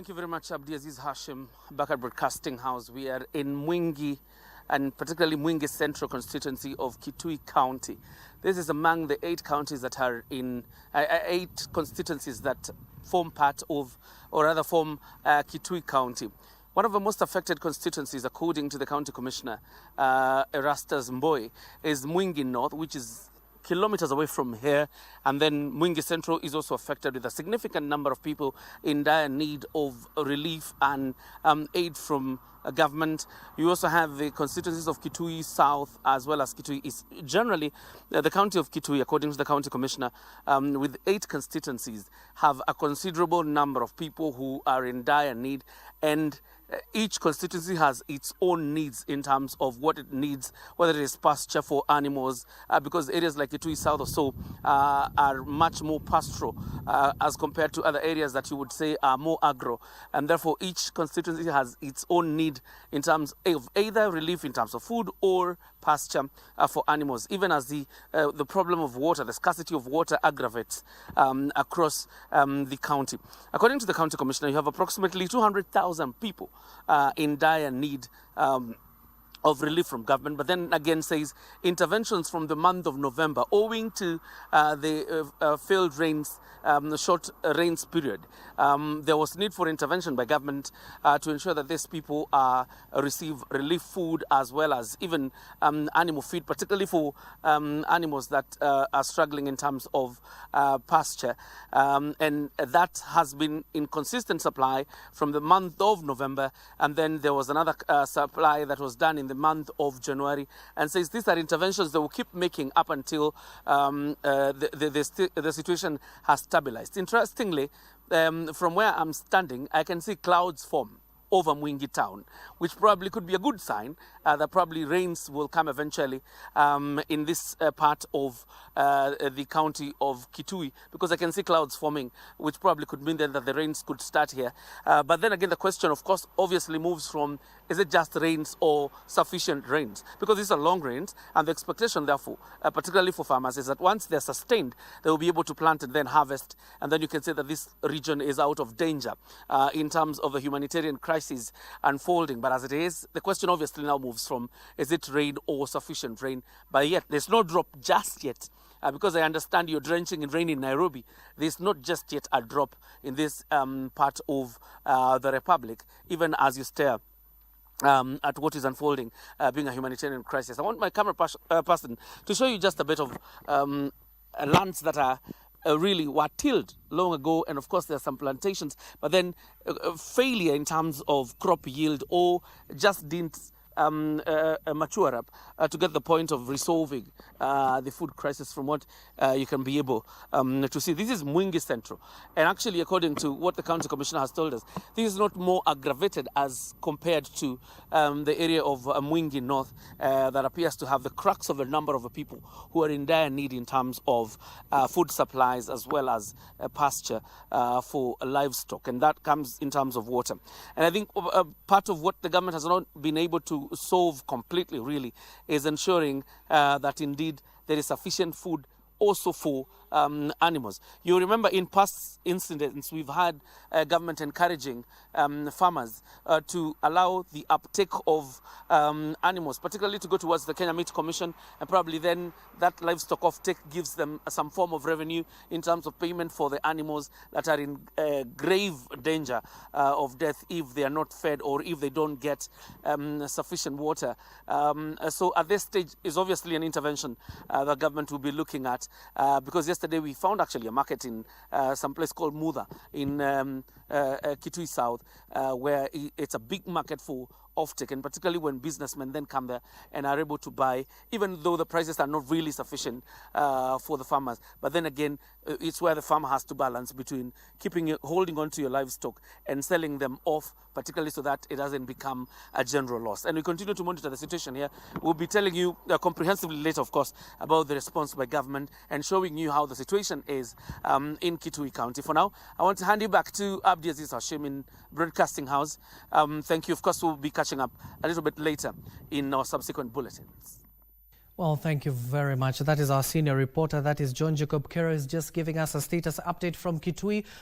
Thank you very much, Abdiaziz Hashim, back at Broadcasting House. We are in Mwingi, and particularly Mwingi Central constituency of Kitui County. This is among the 8 counties that are in 8 constituencies that form part of, or rather form Kitui County. One of the most affected constituencies, according to the County Commissioner, Erastus Mboy, is Mwingi North, which is kilometers away from here, and then Mwingi Central is also affected, with a significant number of people in dire need of relief and aid from government. You also have the constituencies of Kitui South as well as Kitui East. Generally, the county of Kitui, according to the County Commissioner, with 8 constituencies, have a considerable number of people who are in dire need, and each constituency has its own needs in terms of what it needs, whether it is pasture for animals, because areas like Kitui South or so are much more pastoral as compared to other areas that you would say are more agro, and therefore each constituency has its own need in terms of either relief in terms of food or pasture for animals, even as the problem of water, the scarcity of water, aggravates across the county. According to the County Commissioner, you have approximately 200,000 people in dire need of relief from government, but then again says interventions from the month of November, owing to the failed rains, short rains period. There was need for intervention by government to ensure that these people receive relief food as well as even animal feed, particularly for animals that are struggling in terms of pasture. And that has been in consistent supply from the month of November, and then there was another supply that was done in the month of January, and says these are interventions that will keep making up until the situation has stabilized. Interestingly, from where I'm standing, I can see clouds form over Mwingi town, which probably could be a good sign that probably rains will come eventually in this part of the county of Kitui, because I can see clouds forming, which probably could mean then that the rains could start here. But then again, the question, of course, obviously moves from, is it just rains or sufficient rains? Because these are long rains, and the expectation, therefore, particularly for farmers, is that once they're sustained, they will be able to plant and then harvest, and then you can say that this region is out of danger in terms of the humanitarian crisis unfolding. But as it is, the question obviously now moves from, is it rain or sufficient rain? But yet there's no drop just yet, because I understand you're drenching in rain in Nairobi. There's not just yet a drop in this part of the Republic, even as you stare at what is unfolding, being a humanitarian crisis. I want my camera person to show you just a bit of lands that are really were tilled long ago, and of course there are some plantations, but then failure in terms of crop yield, or just didn't mature up to get the point of resolving the food crisis, from what you can be able to see. This is Mwingi Central, and actually, according to what the County Commissioner has told us, this is not more aggravated as compared to the area of Mwingi North that appears to have the crux of a number of people who are in dire need in terms of food supplies as well as pasture for livestock, and that comes in terms of water. And I think part of what the government has not been able to solve completely, really, is ensuring that indeed there is sufficient food also for animals. You remember in past incidents, we've had government encouraging farmers to allow the uptake of animals, particularly to go towards the Kenya Meat Commission, and probably then that livestock offtake gives them some form of revenue in terms of payment for the animals that are in grave danger of death if they are not fed or if they don't get sufficient water. So at this stage is obviously an intervention the government will be looking at, because yesterday we found actually a market in some place called Mudha in Kitui South, where it's a big market for offtake, and particularly when businessmen then come there and are able to buy, even though the prices are not really sufficient for the farmers. But then again, it's where the farmer has to balance between holding on to your livestock and selling them off, particularly so that it doesn't become a general loss. And we continue to monitor the situation here. We'll be telling you comprehensively later, of course, about the response by government and showing you how the situation is in Kitui County. For now, I want to hand you back to Abdiaziz Hashim in Broadcasting House. Thank you. Of course, we'll be catching up a little bit later in our subsequent bulletins. Well, thank you very much. That is our senior reporter. That is John Jacob Kero, is just giving us a status update from Kitui.